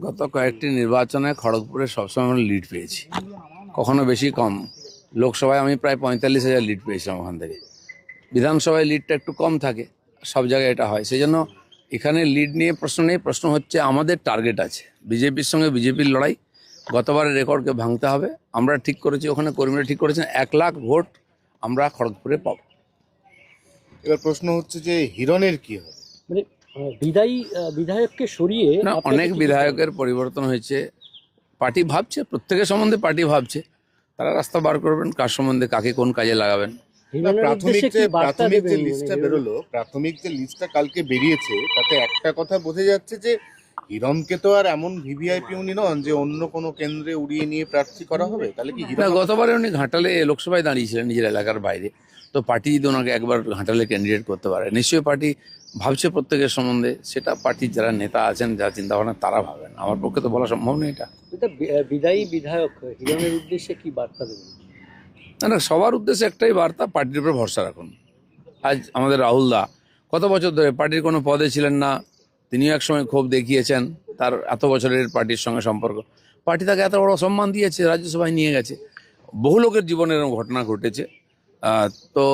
গত কয়েকটি নির্বাচনে খড়গপুরে সবসময় আমরা লিড পেয়েছি, কখনো বেশি কম। লোকসভায় আমি প্রায় 45,000 লিড পেয়েছিলাম ওখান থেকে। বিধানসভায় লিডটা একটু কম থাকে, সব জায়গায় এটা হয়। সেই জন্য এখানে লিড নিয়ে প্রশ্ন নেই, প্রশ্ন হচ্ছে আমাদের টার্গেট আছে বিজেপির সঙ্গে বিজেপির লড়াই। গতবারের রেকর্ডকে ভাঙতে হবে। আমরা ঠিক করেছি, ওখানে কর্মীরা ঠিক করেছেন 1 লাখ ভোট আমরা খড়গপুরে পাবো। এবার প্রশ্ন হচ্ছে যে হিরণের কি হবে? মানে বিধায়ককে সরিয়ে না, আপনাকে অনেক কি বিধায়কের পরিবর্তন হয়েছে। পার্টি ভাবছে, প্রত্যেকের সম্বন্ধে পার্টি ভাবছে, তারা রাস্তা বার করবেন কার সম্বন্ধে কাকে কোন কাজে লাগাবেন। হিরণের প্রাথমিক উদ্দেশ্যে যে কি বার্তা প্রাথমিক যে দেবেন? লিস্টটা মানে বেরোলো, প্রাথমিক যে লিস্টটা কালকে বেরিয়েছে, তাতে একটা কথা বোঝা যাচ্ছে যে হিরণকে তো আর এমন ভিভিআইপি উনি নন যে অন্য কোনো কেন্দ্রে উড়িয়ে নিয়ে প্রার্থী করা হবে। তাহলে কি না, হিরণ গতবারে উনি ঘাটালে লোকসভায় দাঁড়িয়েছিলেন নিজের এলাকার বাইরে, তো পার্টি যদি ওনাকে একবার ঘাটালে ক্যান্ডিডেট করতে পারে, নিশ্চয়ই পার্টি ভাবছে প্রত্যেকের সম্বন্ধে। সেটা পার্টির যারা নেতা আছেন, যারা চিন্তাভাবনা, তারা ভাবেন। আমার পক্ষে তো বলা সম্ভব নয় এটা। এটা বিদায়ী বিধায়ক হিরণের উদ্দেশ্যে কি বার্তা দেবেন? না না, সবার উদ্দেশ্যে একটাই বার্তা, পার্টির উপর ভরসা রাখুন। আজ আমাদের রাহুল দা কত বছর ধরে পার্টির কোনো পদে ছিলেন না, তিনিও একসময় ক্ষোভ দেখিয়েছেন। তার এত বছরের পার্টির সঙ্গে সম্পর্ক, পার্টি তাকে এত বড় সম্মান দিয়েছে, রাজ্যসভায় নিয়ে গেছে। বহু লোকের জীবনে এরকম ঘটনা ঘটেছে। তো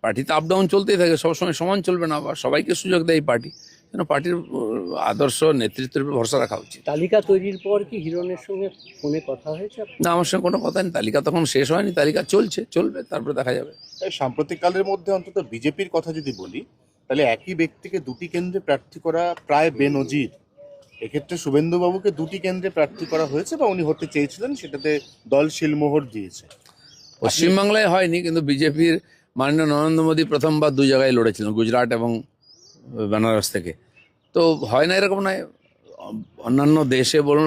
পার্টিতে আপ ডাউন চলতেই থাকে, সবসময় সমান চলবে না, আবার সবাইকে সুযোগ দেয় পার্টি। যেন পার্টির আদর্শ নেতৃত্বের উপর ভরসা রাখা উচিত। তালিকা তৈরির পর কি হিরণের সঙ্গে ফোনে কথা হয়েছে আপনার? না, আমার সঙ্গে কোনো কথা নেই। তালিকা তখন শেষ হয়নি, তালিকা চলবে, তারপরে দেখা যাবে। সাম্প্রতিককালের মধ্যে অন্তত বিজেপির কথা যদি বলি, তাহলে একই ব্যক্তিকে দুটি কেন্দ্রে প্রার্থী করা প্রায় বেনজির। এক্ষেত্রে শুভেন্দুবাবুকে দুটি কেন্দ্রে প্রার্থী করা হয়েছে বা উনি হতে চেয়েছিলেন, সেটাতে দল শিলমোহর দিয়েছে। পশ্চিমবাংলায় হয়নি, কিন্তু বিজেপির মাননীয় নরেন্দ্র মোদী প্রথমবার 2 জায়গায় লড়েছিলেন, গুজরাট এবং বেনারস থেকে। তো হয় না এরকম নয়, অন্যান্য দেশে বলুন,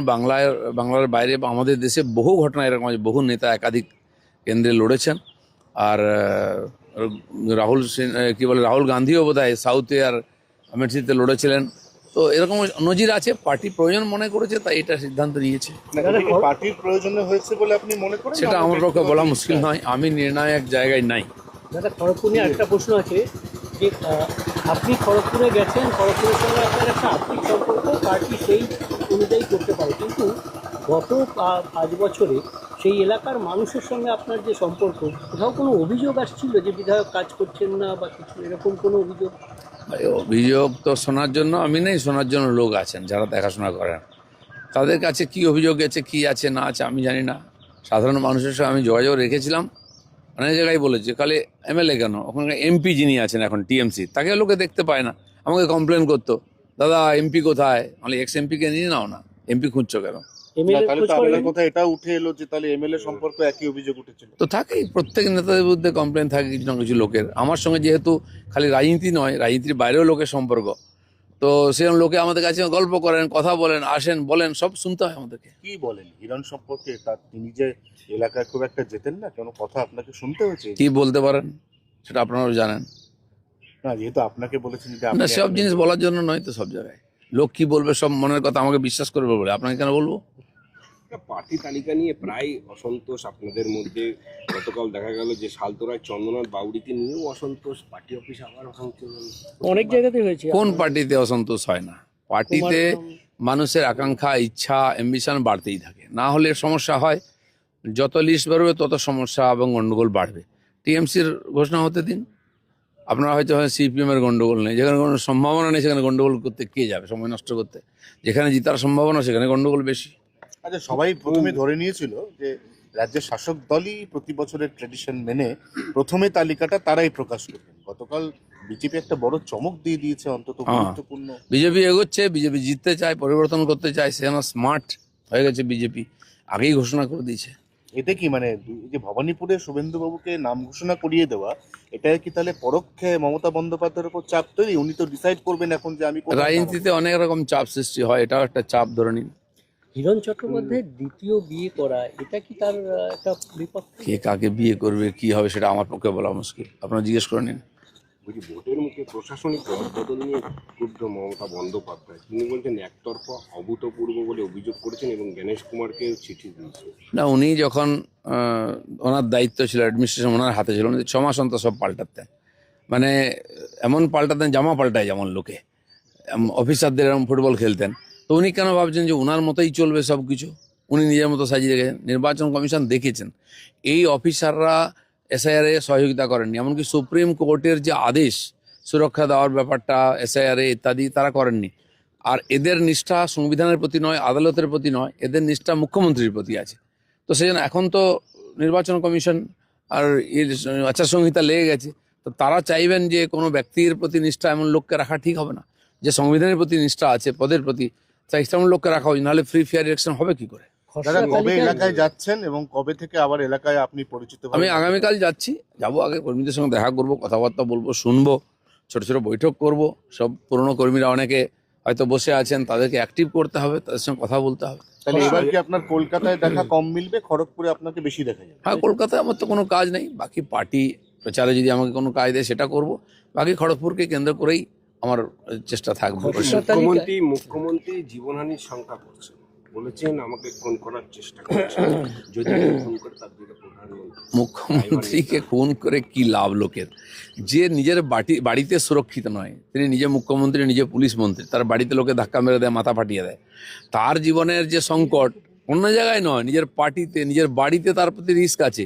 বাংলার বাইরে বা আমাদের দেশে বহু ঘটনা এরকম আছে। বহু নেতা একাধিক কেন্দ্রে লড়েছেন। আর রাহুল গান্ধীও বোধহয় সাউথে আর আমেঠিতে লড়েছিলেন। তো এরকম নজির আছে, পার্টি প্রয়োজন মনে করেছে, তাই এটা সিদ্ধান্ত নিয়েছে। এটা কি পার্টির প্রয়োজনে হয়েছে বলে আপনি মনে করেন? সেটা আমার পক্ষে বলা মুশকিল নয়, আমি নির্ণায়ক জায়গায় নাই। দাদা, খড়গপুর নিয়ে একটা প্রশ্ন আছে যে আপনি খড়গপুরে গেছেন, খড়গপুরের সঙ্গে আপনার একটা আর্থিক সম্পর্ক পার্টি সেই অনুযায়ী করতে পারে, কিন্তু গত 5 বছরে সেই এলাকার মানুষের সঙ্গে আপনার যে সম্পর্ক, কোথাও কোনো অভিযোগ আসছিল যে বিধায়ক কাজ করছেন না বা কিছু এরকম কোনো অভিযোগ? ভাই, অভিযোগ তো শোনার জন্য আমি নেই, শোনার জন্য লোক আছেন যারা দেখাশোনা করেন। তাদের কাছে কি অভিযোগ আছে, কি আছে না আছে আমি জানি না। সাধারণ মানুষের সঙ্গে আমি যোগাযোগ রেখেছিলাম, অনেক জায়গায় বলেছি। খালি এমএলএ কেন, ওখানকার এমপি যিনি আছেন এখন টিএমসি, তাকে লোকে দেখতে পায় না। আমাকে কমপ্লেন করতো, দাদা এমপি কোথায়? আমি এক্স এমপিকে নিয়ে নাও না, এমপি খুঁজছো কেন? এমএলএ তাহলে খোঁজ তো আপনার করেন? কথা এটা উঠে এলো যে তাহলে এমএলএ সম্পর্কে একই অভিযোগ উঠেছিল। তো থাকেই, প্রত্যেক নেতাদের বিরুদ্ধে কমপ্লেন থাকে কিছু না কিছু লোকের। আমার সঙ্গে যেহেতু খালি রাজনীতি নয়, রাজনীতির বাইরেও লোকের সম্পর্ক, তো সেরকম লোকে আমাদের কাছে গল্প করেন, কথা বলেন, আসেন, বলেন, সব শুনতে হয় আমাদেরকে। কি বলেন হিরণ সম্পর্কে? তার তিনি যে এলাকায় খুব একটা যেতেন না, কোনো কথা আপনাকে শুনতে হয়েছে? কি বলতে পারেন সেটা আপনারাও জানেন। না, যেহেতু আপনাকে বলেছেন যে না, আপনি সব জিনিস বলার জন্য নয় তো। সব জায়গায় লোক কি বলবে, সব মনের কথা আমাকে বিশ্বাস করবে বলে আপনাকে কেন বলবো? পার্টি তালিকা নিয়ে প্রায় অসন্তোষ আপনাদের মধ্যে। গতকাল দেখা গেল যে সালতোরায় চন্দ্রনাথ বাউরিকে নিয়েও অসন্তোষ, পার্টি অফিস আবার ভাঙচুর হলো। অনেক জায়গাতে হয়েছে। কোন পার্টিতে অসন্তোষ হয় না? পার্টিতে মানুষের আকাঙ্ক্ষা, ইচ্ছা, অ্যাম্বিশন বাড়তেই থাকে, না হলে সমস্যা হয়। যত লিস্ট বেরোবে তত সমস্যা এবং গণ্ডগোল বাড়বে। টিএমসির ঘোষণা হতে দিন। আপনারা হয়তো সিপিএম এর গণ্ডগোল নেই, যেখানে কোনো সম্ভাবনা নেই সেখানে গণ্ডগোল করতে কে যাবে সময় নষ্ট করতে? যেখানে জিতার সম্ভাবনা সেখানে গণ্ডগোল বেশি। আচ্ছা, সবাই প্রথমে ধরে নিয়েছিল যে রাজ্যের শাসক দলই প্রতি বছরের ট্রেডিশন মেনে প্রথমে তালিকাটা তারাই প্রকাশ করবেন। গতকাল বিজেপি একটা বড় চমক দিয়ে দিয়েছে, অন্তত গুরুত্বপূর্ণ। বিজেপি এগোচ্ছে, বিজেপি জিততে চায়, পরিবর্তন করতে চায়, সে যেন স্মার্ট হয়ে গেছে। বিজেপি আগেই ঘোষণা করে দিয়েছে। এতে কি মানে এই যে ভবানীপুরে শুভেন্দুবাবুকে নাম ঘোষণা করিয়ে দেওয়া, এটা কি তাহলে পরোক্ষে মমতা বন্দ্যোপাধ্যায়ের উপর চাপ তৈরি? উনি তো ডিসাইড করবেন এখন যে আমি কোথায় নামাবো। রাজনীতিতে অনেক রকম চাপ সৃষ্টি হয়, এটাও একটা চাপ ধরে নিন। হিরণ চট্টোপাধ্যায়ের দ্বিতীয় বিয়ে করা, এটা কি তার একটা বিপক্ষে? কে কাকে বিয়ে করবে, কি হবে, সেটা আমার পক্ষে বলা মুশকিল। আপনারা জিজ্ঞেস করে নিন। বলছি, ভোটের মুখে প্রশাসনিক রদবদল নিয়ে ক্ষুব্ধ মমতা বন্দ্যোপাধ্যায়। তিনি বলছেন একতরফা, অভূতপূর্ব বলে অভিযোগ করেছেন এবং গণেশ কুমারকে চিঠি দিয়েছেন। না, উনি যখন ওনার দায়িত্ব ছিল, অ্যাডমিনিস্ট্রেশন ওনার হাতে ছিল, উনি 6 মাস অন্তর সব পাল্টাতেন। মানে এমন পাল্টাতেন, জামা পাল্টায় যেমন লোকে, অফিসারদের এরকম ফুটবল খেলতেন। তো উনি কেন ভাবছেন যে ওনার মতোই চলবে সব কিছু? উনি নিজের মতো সাজিয়ে রেখেছেন। নির্বাচন কমিশন দেখেছেন এই অফিসাররা এসআইআরে সহযোগিতা করেননি, এমনকি সুপ্রিম কোর্টের যে আদেশ সুরক্ষা দেওয়ার ব্যাপারটা এসআইআরে ইত্যাদি তারা করেননি। আর এদের নিষ্ঠা সংবিধানের প্রতি নয়, আদালতের প্রতি নয়, এদের নিষ্ঠা মুখ্যমন্ত্রীর প্রতি আছে। তো সেই জন্য এখন তো নির্বাচন কমিশন আর এর আচারসংহিতা লেগে গেছে, তো তারা চাইবেন যে কোনো ব্যক্তির প্রতি নিষ্ঠা এমন লোককে রাখা ঠিক হবে না। যে সংবিধানের প্রতি নিষ্ঠা আছে, পদের প্রতি, তাই তেমন লোককে রাখা উচিত, নাহলে ফ্রি ফেয়ার ইলেকশন হবে কি করে? দাদা, খসড়া কবে তালিকায় এলাকায় যাচ্ছেন এবং কবে থেকে আবার এলাকায় আপনি পরিচিত হবেন? আমি আগামীকাল যাচ্ছি, যাবো, আগে কর্মীদের সঙ্গে দেখা করব, কথাবার্তা বলবো, শুনবো, ছোট ছোট বৈঠক করব। সব পুরনো কর্মীরা অনেকে হয়তো বসে আছেন, তাদেরকে অ্যাক্টিভ করতে হবে, তাদের সঙ্গে কথা বলতে হবে। তাহলে এবার কি আপনার কলকাতায় দেখা কম মিলবে, খড়গপুরে আপনাকে বেশি দেখা যাবে? হ্যাঁ, কলকাতায় আমার তো কোনো কাজ নেই, বাকি পার্টি প্রচারে যদি আমাকে কোনো কাজ দেয় সেটা করব, বাকি খড়গপুরকে কেন্দ্র করেই আমার চেষ্টা থাকবে। খসড়া তালিকায় মুখ্যমন্ত্রী জীবনহানির শঙ্কা করছেন, বলেছেন আমাকে খুন করার চেষ্টা করছেন, যদি খুন করে তার দিকে প্রধানমন্ত্রী। মুখ্যমন্ত্রীকে খুন করে কি লাভ লোকের? যে নিজের বাড়িতে সুরক্ষিত নয়, তিনি নিজে মুখ্যমন্ত্রী, নিজে পুলিশ মন্ত্রী, তার বাড়িতে লোকে ধাক্কা মেরে দেয়, মাথা ফাটিয়ে দেয়। তার জীবনের যে সংকট অন্য জায়গায় নয়, নিজের পার্টিতে, নিজের বাড়িতে তার প্রতি রিস্ক আছে।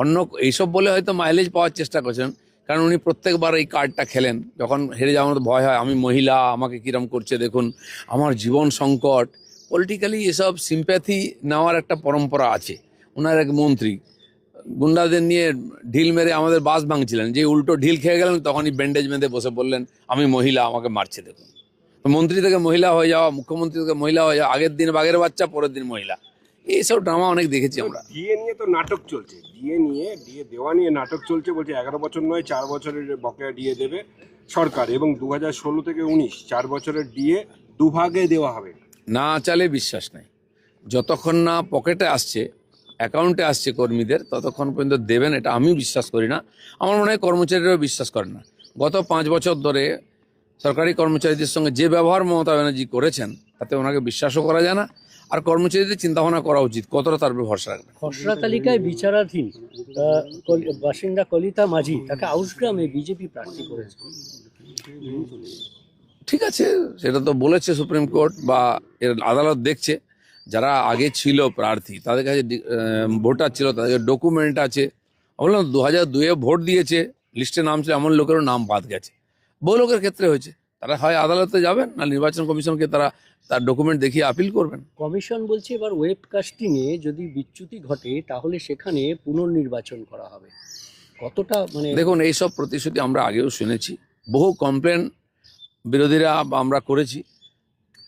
অন্য এইসব বলে হয়তো মাইলেজ পাওয়ার চেষ্টা করছেন, কারণ উনি প্রত্যেকবার এই কার্ডটা খেলেন। যখন হেরে যাওয়ার মতো ভয় হয়, আমি মহিলা, আমাকে কিরম করছে দেখুন, আমার জীবন সংকট। পলিটিক্যালি এসব সিম্প্যাথি নেওয়ার একটা পরম্পরা আছে। ওনার এক মন্ত্রী গুন্ডাদের নিয়ে ঢিল মেরে আমাদের বাস ভাঙছিলেন, যে উল্টো ঢিল খেয়ে গেলেন তখনই ব্যান্ডেজ বেঁধে বসে বললেন আমি মহিলা, আমাকে মারছে দেখুন। তো মন্ত্রী থেকে মহিলা হয়ে যাওয়া, মুখ্যমন্ত্রী থেকে মহিলা হয়ে যাওয়া, আগের দিন বাঘের বাচ্চা, পরের দিন মহিলা, এইসব ড্রামা অনেক দেখেছি আমরা। ডিএ নিয়ে তো নাটক চলছে, ডিএ দেওয়া নিয়ে নাটক চলছে। বলছে 11 বছর নয় 4 বছরের বকেয়া ডিএ দেবে সরকার, এবং 2016 থেকে 19 4 বছরের ডিএ দুভাগে দেওয়া হবে। না চালে বিশ্বাস নাই, যতক্ষণ না পকেটে আসছে, অ্যাকাউন্টে আসছে কর্মীদের, ততক্ষণ পর্যন্ত দেবেন, এটা আমি বিশ্বাস করি না। আমার মনে হয় কর্মচারীরাও বিশ্বাস করেন না। গত 5 বছর ধরে সরকারি কর্মচারীদের সঙ্গে যে ব্যবহার মমতা ব্যানার্জি করেছেন, তাতে ওনাকে বিশ্বাসও করা যায় না। আর কর্মচারীদের চিন্তাভাবনা করা উচিত কতটা তার উপর ভরসা রাখবে। খসড়া তালিকায় বিচারাধীন বাসিন্দা কলিতা মাঝি, তাকে আউসগ্রামে বিজেপি প্রার্থী করেছে। ঠিক আছে, সেটা তো বলেছে সুপ্রিম কোর্ট বা এর আদালত দেখছে। যারা আগে ছিল প্রার্থী, তাদের কাছে ভোটার ছিল, তাদের ডকুমেন্ট আছে। বললাম 2002-এ ভোট দিয়েছে, লিস্টে নাম ছিল, এমন লোকেরও নাম বাদ গেছে। বহু লোকের ক্ষেত্রে হয়েছে। তারা হয় আদালতে যাবেন, না নির্বাচন কমিশনকে তারা তার ডকুমেন্ট দেখিয়ে আপিল করবেন। কমিশন বলছে এবার ওয়েবকাস্টিংয়ে যদি বিচ্যুতি ঘটে তাহলে সেখানে পুনর্নির্বাচন করা হবে। কতটা মানে দেখুন, এইসব প্রতিশ্রুতি আমরা আগেও শুনেছি, বহু কমপ্লেন বিরোধীরা বা আমরা করেছি।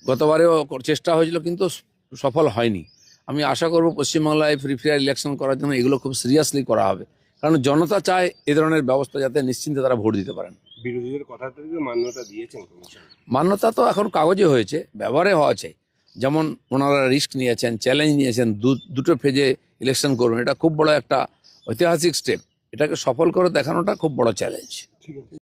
গতবারেও চেষ্টা হয়েছিল, কিন্তু সফল হয়নি। আমি আশা করব পশ্চিমবাংলায় ফ্রি ফেয়ার ইলেকশন করার জন্য এগুলো খুব সিরিয়াসলি করা হবে, কারণ জনতা চায় এ ধরনের ব্যবস্থা, যাতে নিশ্চিন্তে তারা ভোট দিতে পারেন। বিরোধীদের কথাতে মান্যতা দিয়েছেন কমিশন। মান্যতা তো এখন কাগজে হয়েছে, ব্যবহারে হওয়া চাই। যেমন ওনারা রিস্ক নিয়েছেন, চ্যালেঞ্জ নিয়েছেন, দুটো ফেজে ইলেকশন করুন, এটা খুব বড় একটা ঐতিহাসিক স্টেপ। এটাকে সফল করে দেখানোটা খুব বড় চ্যালেঞ্জ।